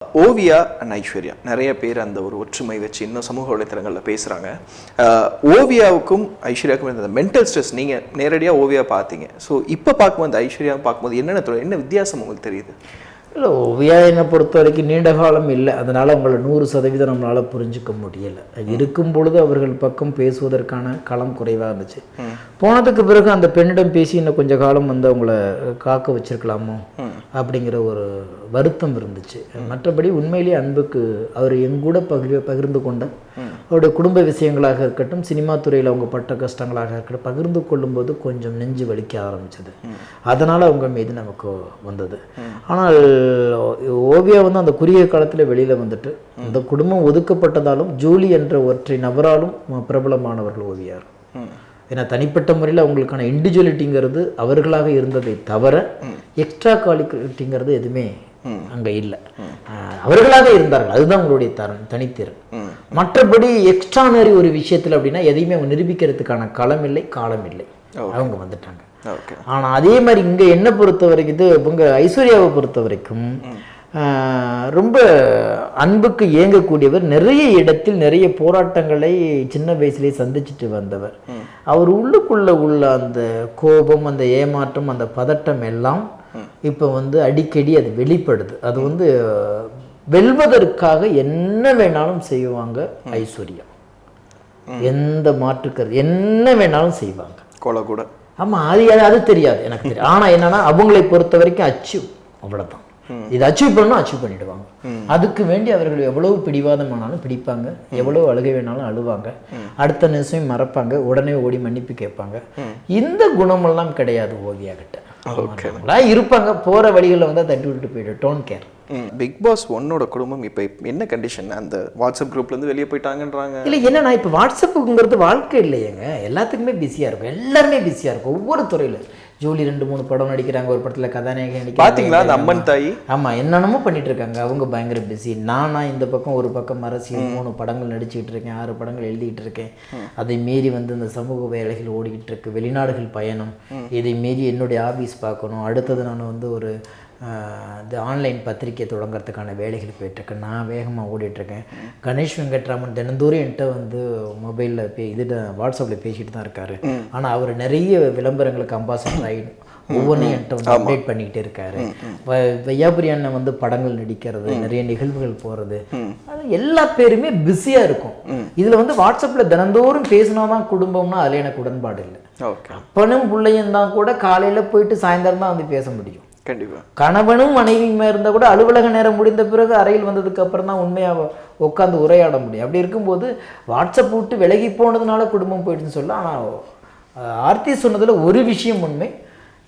Oviya and Aishwarya நிறைய பேர் அந்த ஒரு ஒற்றுமை வச்சு இன்னும் சமூக வலைத்தளங்களில் பேசுகிறாங்க. ஓவியாவுக்கும் ஐஸ்வர்யாவுக்கும் இந்த மென்டல் ஸ்ட்ரெஸ் நீங்கள் நேரடியாக ஓவியா பார்த்தீங்க. ஸோ இப்போ பார்க்கும்போது அந்த ஐஸ்வர்யாவை பார்க்கும்போது என்ன வித்தியாசம் உங்களுக்கு தெரியுது? இல்லை, ஓவியா என்னை பொறுத்த வரைக்கும் நீண்ட காலம் இல்லை, அதனால் அவங்கள 100% நம்மளால் புரிஞ்சிக்க முடியலை. இருக்கும் பொழுது அவர்கள் பக்கம் பேசுவதற்கான களம் குறைவாக இருந்துச்சு. போனதுக்கு பிறகு அந்த பெண்ணிடம் பேசி இன்னும் கொஞ்சம் காலம் வந்து அவங்கள காக்க வச்சிருக்கலாமோ அப்படிங்கிற ஒரு வருத்தம் இருந்துச்சு. மற்றபடி உண்மையிலேயே அன்புக்கு அவர் எங்கூட பகிர்ந்து கொண்ட அவருடைய குடும்ப விஷயங்களாக இருக்கட்டும், சினிமா துறையில் அவங்க பட்ட கஷ்டங்களாக இருக்கட்டும், பகிர்ந்து கொள்ளும்போது கொஞ்சம் நெஞ்சு வலிக்க ஆரம்பிச்சது. அதனால் அவங்க மீது நமக்கு வந்தது. ஆனால் ஓவியா வந்து அந்த குறுகிய காலத்தில் வெளியில் வந்துட்டு அந்த குடும்பம் ஒதுக்கப்பட்டதாலும் ஜூலி என்ற ஒற்றை நபராலும் பிரபலமானவர்கள் ஓவியார். ஏன்னா தனிப்பட்ட முறையில் அவங்களுக்கான இண்டிவிஜுவலிட்டிங்கிறது அவர்களாக இருந்ததை தவிர எக்ஸ்ட்ரா குவாலிட்டிங்கிறது எதுவுமே அங்கே இல்லை. அவர்களாக இருந்தார்கள், அதுதான் உங்களுடைய தனித்திறன். மற்றபடி எக்ஸ்ட்ரானரி ஒரு விஷயத்தில் அப்படின்னா எதையுமே அவங்க நிரூபிக்கிறதுக்கான களம் இல்லை, காலம் இல்லை, அவங்க வந்துட்டாங்க. ஆனால் அதே மாதிரி இங்கே என்ன பொறுத்த வரைக்கும் இது இவங்க ஐஸ்வர்யாவை பொறுத்த வரைக்கும் ரொம்ப அன்புக்கு ஏங்கக்கூடியவர். நிறைய இடத்தில் நிறைய போராட்டங்களை சின்ன வயசுலேயே சந்திச்சுட்டு வந்தவர். அவர் உள்ளுக்குள்ள உள்ள அந்த கோபம், அந்த ஏமாற்றம், அந்த பதட்டம் எல்லாம் இப்போ வந்து அடிக்கடி அது வெளிப்படுது. அது வந்து வெல்வதற்காக என்ன வேணாலும் செய்வாங்க ஐஸ்வர்யா, எந்த மாற்றுக்கிறது என்ன வேணாலும் செய்வாங்க, கொலை கூட. ஆமாம், அது தெரியாது எனக்கு தெரியும். ஆனால் என்னன்னா அவங்களை பொறுத்த வரைக்கும் அச்சீவ், அவ்வளோதான். இதை அச்சீவ் பண்ணணும், அச்சீவ் பண்ணிடுவாங்க. அதுக்கு வேண்டி அவர்கள் எவ்வளவு பிடிவாதமானாலும் பிடிப்பாங்க, எவ்வளவு அழுகை வேணாலும் அழுவாங்க, அடுத்த நிமிஷம் மறப்பாங்க, உடனே ஓடி மன்னிப்பு கேட்பாங்க. இந்த குணமெல்லாம் கிடையாது ஓவியா கிட்ட. இருப்பாங்க, போற வழிகளில் வந்து தட்டி விட்டுட்டு போயிடு, டோன்ட் கேர். பிக் பாஸ் 1 குடும்பம் இப்போ என்ன கண்டிஷன்? அந்த வாட்ஸ்அப் குரூப்லேருந்து வெளியே போயிட்டாங்கன்றாங்க. இல்லை, என்னன்னா இப்போ வாட்ஸ்அப்புங்கிறது வாழ்க்கை இல்லையேங்க, எல்லாத்துக்குமே பிஸியாக இருக்கும், எல்லாருமே பிஸியாக இருக்கும். ஒவ்வொரு துறையில் ஜூலி 2-3 படம் நடிக்கிறாங்க, ஒரு படத்தில் கதாநாயகி நடிக்கிறாங்க, பார்த்தீங்களா அந்த அம்மன் தாய்? ஆமாம், என்னென்னமோ பண்ணிட்டு இருக்காங்க, அவங்க பயங்கர பிஸி. நானா இந்த பக்கம் ஒரு பக்கம் அரசியல் 3 படங்கள் நடிச்சுக்கிட்டு இருக்கேன், 6 படங்கள் எழுதிக்கிட்டு இருக்கேன். அதை மீறி வந்து இந்த சமூக வேலைகள் ஓடிக்கிட்டு இருக்கு, வெளிநாடுகள் பயணம், இதை மீறி என்னுடைய ஆஃபீஸ் பார்க்கணும். அடுத்தது நான் வந்து ஒரு இந்த ஆன்லைன் பத்திரிக்கை தொடங்கிறதுக்கான வேலைகள் போயிட்டுருக்கேன், நான் வேகமாக ஓடிட்டுருக்கேன். கணேஷ் வெங்கட்ராமன் தினந்தோறும் என்கிட்ட வந்து மொபைலில் வாட்ஸ்அப்பில் பேசிகிட்டு தான் இருக்காரு. ஆனால் அவர் நிறைய விளம்பரங்களுக்கு அம்பாசிடர் ஆகிடும், ஒவ்வொன்றையும் என்கிட்ட வந்து அப்டேட் பண்ணிக்கிட்டே இருக்காரு. வையாபுரி அண்ணன் வந்து படங்கள் நடிக்கிறது, நிறைய நிகழ்வுகள் போகிறது, அது எல்லா பேருமே பிஸியாக இருக்கும். இதில் வந்து வாட்ஸ்அப்பில் தினந்தோறும் பேசினா தான் குடும்பம்னா அதில் எனக்கு உடன்பாடு இல்லை. அப்பனும் பிள்ளையும் தான் கூட காலையில் போயிட்டு சாயந்தரம் தான் வந்து பேச முடியும். கண்டிப்பாக கணவனும் மனைவியுமே இருந்தால் கூட அலுவலக நேரம் முடிந்த பிறகு அறையில் வந்ததுக்கு அப்புறம் தான் உண்மையாக உட்காந்து உரையாட முடியும். அப்படி இருக்கும்போது வாட்ஸ்அப் விட்டு விலகி போனதுனால குடும்பம் போயிடுன்னு சொல்ல. ஆனால் ஆர்த்தி சொன்னதில் ஒரு விஷயம் உண்மை,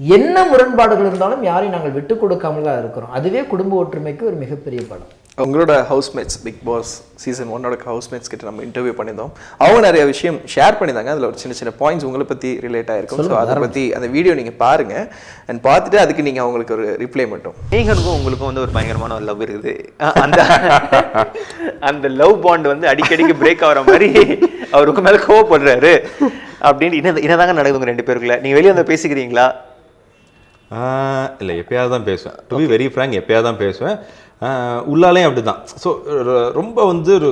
என்ன முரண்பாடுகள் இருந்தாலும் யாரையும் நாங்கள் விட்டு கொடுக்காமல் தான் இருக்கிறோம். அதுவே குடும்ப ஒற்றுமைக்கு ஒரு மிகப்பெரிய பலம். உங்களோட housemates Bigg Boss season 1 housemates கிட்ட நம்ம இன்டர்வியூ பண்ணியிருந்தோம். அவங்க நிறைய விஷயம் ஷேர் பண்ணியிருந்தாங்க. அதில் ஒரு சின்ன சின்ன பாயிண்ட்ஸ் உங்களை பற்றி ரிலேட் ஆகிருக்கும். ஸோ அதை பற்றி அந்த வீடியோ நீங்கள் பாருங்கள் அண்ட் பார்த்துட்டு அதுக்கு நீங்கள் அவங்களுக்கு ஒரு ரிப்ளை மட்டும். மேகனுக்கும் உங்களுக்கும் வந்து ஒரு பயங்கரமான ஒரு லவ் இருக்குது. அந்த லவ் பாண்ட் வந்து அடிக்கடிக்கு பிரேக் ஆகிற மாதிரி அவருக்கு மேலே கோவப்படுறாரு அப்படின்னு என்னதாங்க நடக்குது உங்கள் 2 பேருக்குள்ள? நீங்கள் வெளியே வந்து பேசிக்கிறீங்களா? இல்லை, எப்பயாவது தான் பேசுவேன். டு பி வெரி ஃப்ராங்க், எப்பயாவது தான் பேசுவேன். உள்ளாலையும் அப்படி தான். ஸோ ரொம்ப வந்து ஒரு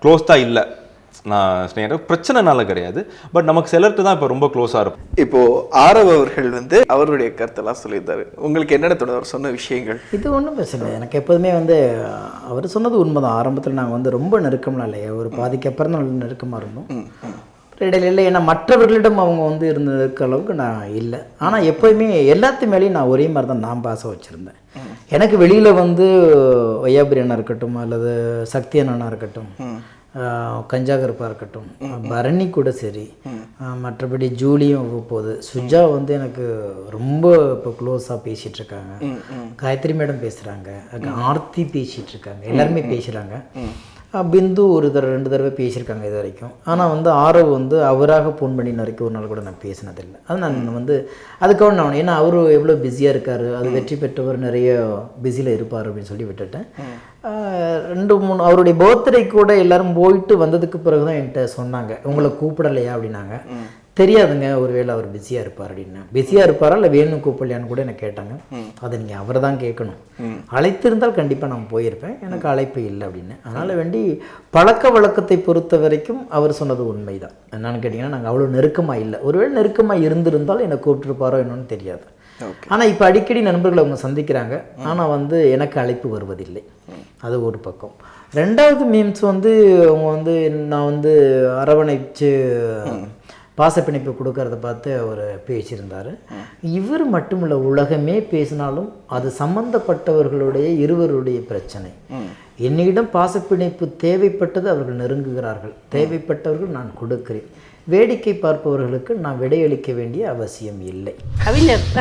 க்ளோஸ்டாக இல்லை. நான் ஸ்னேகர் பிரச்சனைனால கிடையாது, பட் நமக்கு சிலர்ட்டு தான் இப்போ ரொம்ப க்ளோஸாக இருக்கும். இப்போது ஆரவ் அவர்கள் வந்து அவருடைய கருத்தெல்லாம் சொல்லியிருந்தாரு. உங்களுக்கு என்னென்ன தோணுது அவர் சொன்ன விஷயங்கள்? இது ஒன்றும் பிரச்சனை. எனக்கு எப்போதுமே வந்து அவர் சொன்னது உண்மைதான். ஆரம்பத்தில் நாங்கள் வந்து ரொம்ப நெருக்கம்லாம் இல்லையா, ஒரு பாதிக்கு அப்புறம் தான் நல்ல நெருக்கமாக இருந்தோம். இடையில இல்லை, ஏன்னா மற்றவர்களிடம் அவங்க வந்து இருந்ததுக்கு அளவுக்கு நான் இல்லை. ஆனால் எப்போயுமே எல்லாத்து மேலேயும் நான் ஒரே மாதிரி தான் நான் பாசம் வச்சுருந்தேன். எனக்கு வெளியில் வந்து வையாபுரி அண்ணா இருக்கட்டும், அல்லது சக்தி அண்ணா இருக்கட்டும், கஞ்சாகருப்பாக இருக்கட்டும், பரணி கூட சரி, மற்றபடி ஜூலியும் போகுது, சுஜா வந்து எனக்கு ரொம்ப இப்போ க்ளோஸாக பேசிகிட்ருக்காங்க, காயத்ரி மேடம் பேசுகிறாங்க, ஆர்த்தி பேசிகிட்ருக்காங்க, எல்லாருமே பேசுகிறாங்க. பிந்து ஒரு 2 தடவை பேசியிருக்காங்க இது வரைக்கும். ஆனால் வந்து ஆரவ் வந்து அவராக ஃபோன் பண்ணின வரைக்கும் ஒரு நாள் கூட நான் பேசினதில்லை. அது நான் வந்து அதுக்காக நான், ஏன்னா அவர் எவ்வளோ பிஸியாக இருக்கார், அது வெற்றி பெற்றவர் நிறைய பிஸியில் இருப்பார் அப்படின்னு சொல்லி விட்டுட்டேன். 2-3 அவருடைய பர்த்டே கூட எல்லோரும் போயிட்டு வந்ததுக்கு பிறகு தான் என்கிட்ட சொன்னாங்க, உங்களை கூப்பிடலையா அப்படின்னாங்க. தெரியாதுங்க, ஒருவேளை அவர் பிஸியாக இருப்பார் அப்படின்னு. பிஸியாக இருப்பாரா இல்லை வேணும் கூப்பிடலையான்னு கூட எனக்கு கேட்டாங்க. அதை நீங்கள் அவரை தான் கேட்கணும். அழைத்திருந்தால் கண்டிப்பாக நான் போயிருப்பேன், எனக்கு அழைப்பு இல்லை அப்படின்னு. அதனால் வேண்டி பழக்க வழக்கத்தை பொறுத்த வரைக்கும் அவர் சொன்னது உண்மைதான். என்னன்னு கேட்டிங்கன்னா நாங்கள் அவ்வளோ நெருக்கமாக இல்லை. ஒருவேளை நெருக்கமாக இருந்திருந்தால் என்னை கூப்பிட்டுருப்பாரோ என்னன்னு தெரியாது. ஆனால் இப்போ அடிக்கடி நண்பர்களை அவங்க சந்திக்கிறாங்க, ஆனால் வந்து எனக்கு அழைப்பு வருவதில்லை. அது ஒரு பக்கம். ரெண்டாவது மீம்ஸ் வந்து அவங்க வந்து நான் வந்து அரவணைச்சு பாசப்பிணைப்பு கொடுக்கறத பார்த்து அவர் பேசியிருந்தார். இவர் மட்டுமில்ல, உலகமே பேசினாலும் அது சம்பந்தப்பட்டவர்களுடைய இருவருடைய பிரச்சனை. என்னிடம் பாசப்பிணைப்பு தேவைப்பட்டது அவர்கள் நெருங்குகிறார்கள், தேவைப்பட்டவர்கள் நான் கொடுக்கிறேன். வேடிக்கை பார்ப்பவர்களுக்கு நான் விடையளிக்க வேண்டிய அவசியம் இல்லை.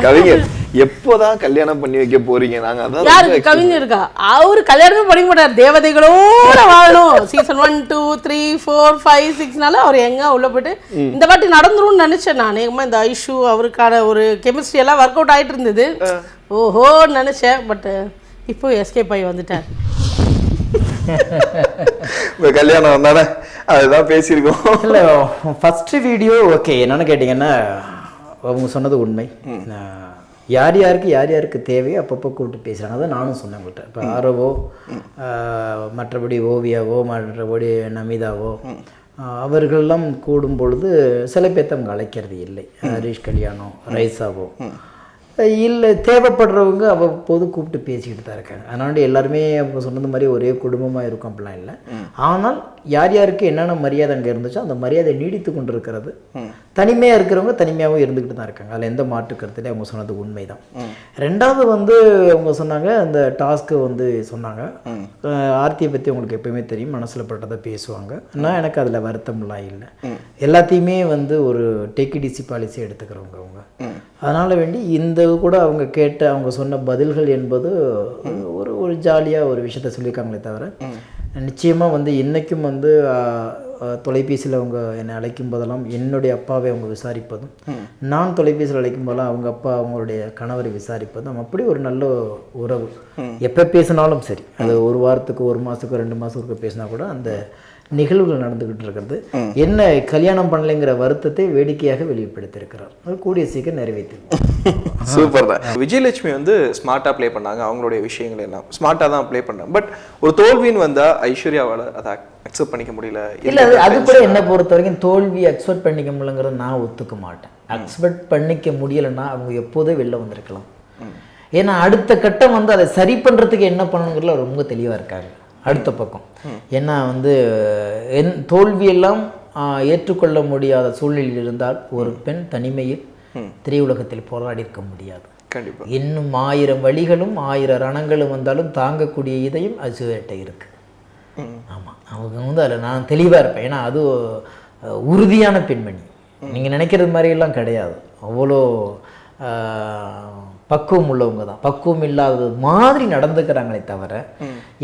கவிஞர் எப்போதான் கல்யாணம் பண்ணி வைக்க போறீங்க? நாங்க அதான் யாருக்கு கவிஞருக்கா? அவரு கல்யாணமே பண்ணிக்க மாட்டார், தேவதைகளோட வாழணும். சீசன் 1 2 3 4 5 6னால அவர் எங்க உள்ள போயிட்டு இந்த வாட்டி நடந்துரும்னு நினைச்சேன். நான் இந்த ஐஷு அவருக்கான ஒரு கெமிஸ்ட்ரி எல்லாம் ஒர்க் அவுட் ஆயிட்டு இருந்தது. ஓஹோ நினைச்சேன். பட் இப்போ எஸ்கேப் ஆகி வந்துட்டார். கல்யாணம் தானே, அதுதான் பேசியிருக்கோம். இல்லை, ஃபஸ்ட்டு வீடியோ ஓகே. என்னென்னு கேட்டிங்கன்னா அவங்க சொன்னது உண்மை. யார் யாருக்கு தேவையோ அப்பப்போ கூப்பிட்டு பேசுகிறாங்க. அதை நானும் சொன்னேன் உங்கள்கிட்ட. இப்போ ஆரோவோ, மற்றபடி ஓவியாவோ, மற்றபடி நமிதாவோ, அவர்களெல்லாம் கூடும் பொழுது சில பேர்த்த அவங்க அழைக்கிறது இல்லை. ஹரிஷ் கல்யாணம், ரைசாவோ இல்லை, தேவைப்படுறவங்க அவ்வப்போது கூப்பிட்டு பேசிக்கிட்டு தான் இருக்காங்க. அதனால எல்லாருமே அவங்க சொன்னது மாதிரி ஒரே குடும்பமாக இருக்கும் அப்படிலாம் இல்லை. ஆனால் யாருக்கு என்னென்ன மரியாதை அங்கே இருந்துச்சோ அந்த மரியாதை நீடித்து கொண்டு இருக்கிறது. தனிமையாக இருக்கிறவங்க தனிமையாகவும் இருந்துக்கிட்டு தான் இருக்காங்க. அதில் எந்த மாற்று கருத்துலேயே அவங்க சொன்னது உண்மை தான். ரெண்டாவது வந்து அவங்க சொன்னாங்க, அந்த டாஸ்க்கு வந்து சொன்னாங்க, ஆர்த்தியை பற்றி உங்களுக்கு எப்பயுமே தெரியும், மனசில் பட்டதை பேசுவாங்க. நான் எனக்கு அதில் வருத்தம்லாம் இல்லை. எல்லாத்தையுமே வந்து ஒரு டேக்கிடிசி பாலிசி எடுத்துக்கிறவங்க அவங்க. அதனால் வேண்டி இந்த கூட அவங்க கேட்ட அவங்க சொன்ன பதில்கள் என்பது ஒரு ஜாலியாக ஒரு விஷயத்த சொல்லியிருக்காங்களே தவிர, நிச்சயமாக வந்து இன்றைக்கும் வந்து தொலைபேசியில் அவங்க என்னை அழைக்கும் போதெல்லாம் என்னுடைய அப்பாவை அவங்க விசாரிப்பதும், நான் தொலைபேசியில் அழைக்கும் போதெல்லாம் அவங்க அப்பா அவங்களுடைய கணவரை விசாரிப்பதும், அப்படி ஒரு நல்ல உறவு. எப்போ பேசினாலும் சரி, அது ஒரு வாரத்துக்கு, ஒரு மாதத்துக்கு, 2 மாதத்துக்கு பேசினா கூட அந்த நிகழ்வுகள் நடந்துகிட்டு இருக்கிறது. என்ன கல்யாணம் பண்ணலைங்கிற வருத்தத்தை வேடிக்கையாக வெளிப்படுத்தியிருக்கிறார். அது கூடிய சீக்கிரம் நிறைவேற்றிருக்கோம். சூப்பர் தான். விஜயலட்சுமி வந்து ஸ்மார்ட்டாக ப்ளே பண்ணாங்க, அவங்களுடைய விஷயங்கள் எல்லாம் ஸ்மார்ட்டாக தான் ப்ளே பண்ணாங்க. பட் ஒரு தோல்வின்னு வந்தால் ஐஸ்வர்யாவால் அதை அக்செப்ட் பண்ணிக்க முடியல. இல்லை, அது கூட என்னை பொறுத்த வரைக்கும் தோல்வி அக்செப்ட் பண்ணிக்க முடியலங்கிறத நான் ஒத்துக்க மாட்டேன். அக்செப்ட் பண்ணிக்க முடியலைன்னா அவங்க எப்போதே வெளில வந்திருக்கலாம். ஏன்னா அடுத்த கட்டம் வந்து அதை சரி பண்ணுறதுக்கு என்ன பண்ணணுங்கிறதுல ரொம்ப தெளிவாக இருக்காங்க. அடுத்த பக்கம் ஏன்னா வந்து தோல்வியெல்லாம் ஏற்றுக்கொள்ள முடியாத சூழ்நிலையில் இருந்தால் ஒரு பெண் தனிமையில் திரையுலகத்தில் போராடி இருக்க முடியாது. கண்டிப்பாக இன்னும் 1000 வழிகளும் 1000 ரணங்களும் வந்தாலும் தாங்கக்கூடிய இதயம் ஐஸ்வர்யாட்ட இருக்கு. ஆமாம், அவங்க வந்து அதில் நான் தெளிவாக இருப்பேன். ஏன்னா அது உறுதியான பெண்மணி. நீங்கள் நினைக்கிறது மாதிரியெல்லாம் கிடையாது. அவ்வளோ பக்குவம் உள்ளவங்க தான். பக்குவம் இல்லாதது மாதிரி நடந்துக்கிறாங்களே தவிர,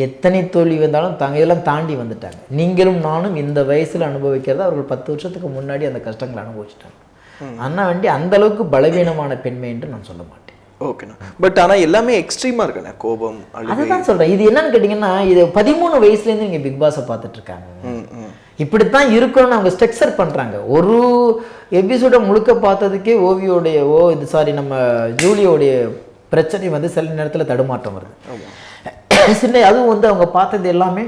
எத்தனை தோல்வி வந்தாலும் இதெல்லாம் தாண்டி வந்துட்டாங்க. நீங்களும் நானும் இந்த வயசில் அனுபவிக்கிறத அவர்கள் 10 வருஷத்துக்கு முன்னாடி அந்த கஷ்டங்களை அனுபவிச்சுட்டாங்க. ஆனால் வேண்டி அந்த அளவுக்கு பலவீனமான பெண்மை என்று நான் சொல்ல மாட்டேன். ஓகேண்ணா. பட் ஆனால் எல்லாமே எக்ஸ்ட்ரீமாக இருக்குண்ணே, கோபம். அதுதான் சொல்கிறேன். இது என்னன்னு கேட்டிங்கன்னா, இது 13 வயசுலேருந்து நீங்கள் பிக் பாஸை பார்த்துட்டு இருக்காங்க. இப்படித்தான் இருக்கணும்னு அவங்க ஸ்ட்ரக்சர் பண்ணுறாங்க. ஒரு எபிசோடை முழுக்க பார்த்ததுக்கே நம்ம ஜூலியோடைய பிரச்சனை வந்து சில நேரத்தில் தடுமாற்றம் வருது. அதுவும் வந்து அவங்க பார்த்தது எல்லாமே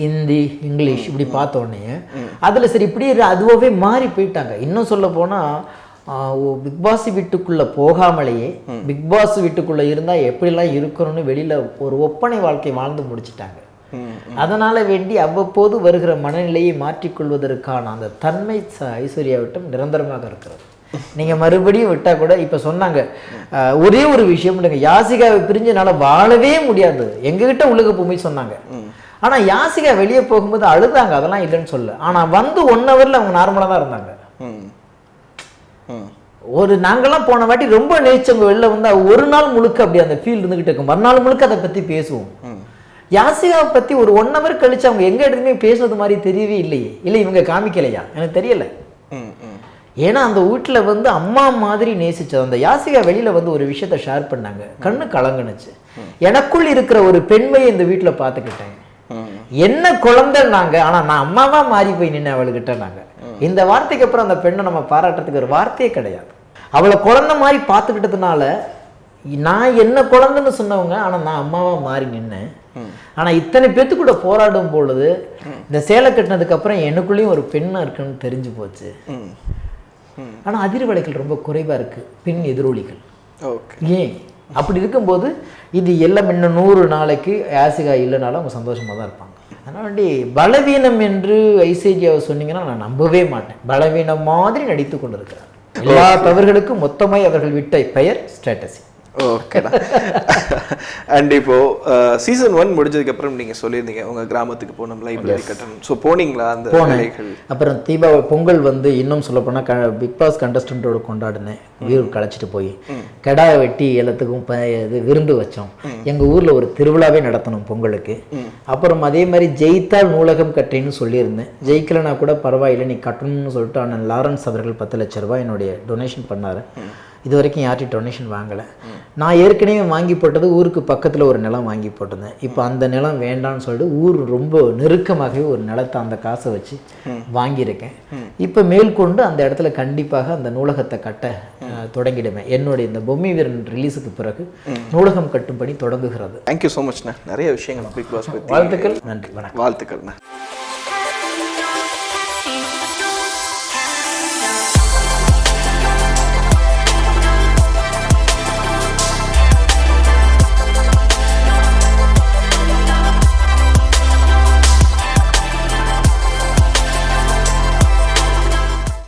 ஹிந்தி, இங்கிலீஷ் இப்படி பார்த்த உடனே அதில் சரி இப்படி அதுவாகவே மாறி போயிட்டாங்க. இன்னும் சொல்ல போனால் பிக் பாஸ் வீட்டுக்குள்ளே போகாமலேயே பிக் பாஸ் வீட்டுக்குள்ளே இருந்தால் எப்படிலாம் இருக்கணும்னு வெளியில் ஒரு ஒப்பனை வாழ்க்கை வாழ்ந்து முடிச்சிட்டாங்க. அதனால வேண்டி அவ்வப்போது வருகிற மனநிலையை மாற்றிக்கொள்வதற்கான அந்த தன்மை ஐஸ்வர்யாவிட்டம் நிரந்தரமாக இருக்கிறது. நீங்கள் மறுபடியும் விட்டால் கூட இப்போ சொன்னாங்க ஒரே ஒரு விஷயம், யாசிகாவை பிரிஞ்சனால வாழவே முடியாது எங்ககிட்ட உள்ளுக போய் சொன்னாங்க. ஆனால் யாசிகா வெளியே போகும்போது அழுதாங்க, அதெல்லாம் இல்லைன்னு சொல்ல. ஆனால் வந்து 1 ஹவரில் அவங்க நார்மலாக தான் இருந்தாங்க. நாங்கள்லாம் போன வாட்டி ரொம்ப நேச்சவங்க வெளில வந்தால் ஒரு நாள் முழுக்க அப்படி அந்த ஃபீல் இருந்துகிட்டு இருக்கும். மறுநாள் முழுக்க அதை பற்றி பேசுவோம். யாசிகாவை பற்றி ஒரு 1 ஹவர் கழிச்சு அவங்க எங்கே எடுத்துமே பேசுனது மாதிரி தெரியவே இல்லையே. இல்லை இவங்க காமிக்கலையா எனக்கு தெரியலை. ஏன்னா அந்த வீட்டில் வந்து அம்மா மாதிரி நேசிச்சது. அந்த யாசிகா வெளியில் வந்து ஒரு விஷயத்த ஷேர் பண்ணாங்க, கண்ணு கலங்குனுச்சு. எனக்குள் இருக்கிற ஒரு பெண்மையை இந்த வீட்டில் பார்த்துக்கிட்டேன். என்ன குழந்தைன்னாங்க, ஆனா நான் அம்மாவா மாறி போய் நின்று அவள்கிட்ட நாங்க. இந்த வார்த்தைக்கு அப்புறம் அந்த பெண்ணை நம்ம பாராட்டுறதுக்கு ஒரு வார்த்தையே கிடையாது. அவளை குழந்தை மாதிரி பார்த்துக்கிட்டதுனால நான் என்ன குழந்தைன்னு சொன்னவங்க, ஆனா நான் அம்மாவா மாறி நின்னேன். ஆனா இத்தனை பேத்து கூட போராடும் பொழுது இந்த சேலை கட்டினதுக்கு அப்புறம் எனக்குள்ளேயும் ஒரு பெண்ணா இருக்குன்னு தெரிஞ்சு போச்சு. ஆனா அதிர்வலைகள் ரொம்ப குறைவா இருக்கு, பெண் எதிரொலிகள். ஏன் அப்படி இருக்கும்போது இது எல்லாம் இன்னும் 100 நாளைக்கு ஆசிகா இல்லைனாலும் அவங்க சந்தோஷமா தான் இருப்பாங்க. அதனால வேண்டி பலவீனம் என்று ஐசேஜியாவை சொன்னீங்கன்னா நான் நம்பவே மாட்டேன். பலவீனம் மாதிரி நடித்து கொண்டிருக்கிறார். எல்லா தவறுகளுக்கும் மொத்தமாய் அவர்கள் விட்ட பெயர் ஸ்ட்ராட்டஜி. ஓகேடா. அண்ட் இப்போ சீசன் 1 முடிஞ்சதுக்கு அப்புறம் நீங்க சொல்லியிருந்தீங்க உங்க கிராமத்துக்கு போனோம், லைப்ரரி கட்டணும். ஸோ போனீங்களா அந்த வேலைகள்? அப்புறம் தீபாவளி பொங்கல் வந்து இன்னும் சொல்ல போனால் பிக் பாஸ் கண்டஸ்டன்ட்டோட கொண்டாடினேன். வீடு கழிச்சிட்டு போய் கெடா வெட்டி எல்லாத்துக்கும் இது விருந்து வச்சோம். எங்கள் ஊரில் ஒரு திருவிழாவே நடத்தணும் பொங்கலுக்கு. அப்புறம் அதே மாதிரி ஜெயித்தால் நூலகம் கட்டின்னு சொல்லியிருந்தேன். ஜெயிக்கலைன்னா கூட பரவாயில்லை நீ கட்டணும்னு சொல்லிட்டு அண்ணன் லாரன்ஸ் அவர்கள் 10 லட்ச ரூபாய் என்னுடைய டொனேஷன் பண்ணார். இது வரைக்கும் யார்ட்டையும் டொனேஷன் வாங்கலை. நான் ஏற்கனவே வாங்கி போட்டது ஊருக்கு பக்கத்தில் ஒரு நிலம் வாங்கி போட்டிருந்தேன். இப்போ அந்த நிலம் வேண்டான்னு சொல்லிட்டு ஊர் ரொம்ப நெருக்கமாகவே ஒரு நிலத்தை அந்த காசை வச்சு வாங்கியிருக்கேன். இப்போ மேற்கொண்டு அந்த இடத்துல கண்டிப்பாக அந்த நூலகத்தை கட்ட தொடங்கிடுவேன். என்னுடைய இந்த பொம்மை வீரன் ரிலீஸுக்கு பிறகு நூலகம் கட்டும் பணி தொடங்குகிறது. தேங்க்யூ ஸோ மச்ண்ணா. நிறைய விஷயங்கள் பிக் பாஸ் பற்றி. வாழ்த்துக்கள். நன்றி. வணக்கம். வாழ்த்துக்கள்ண்ணா.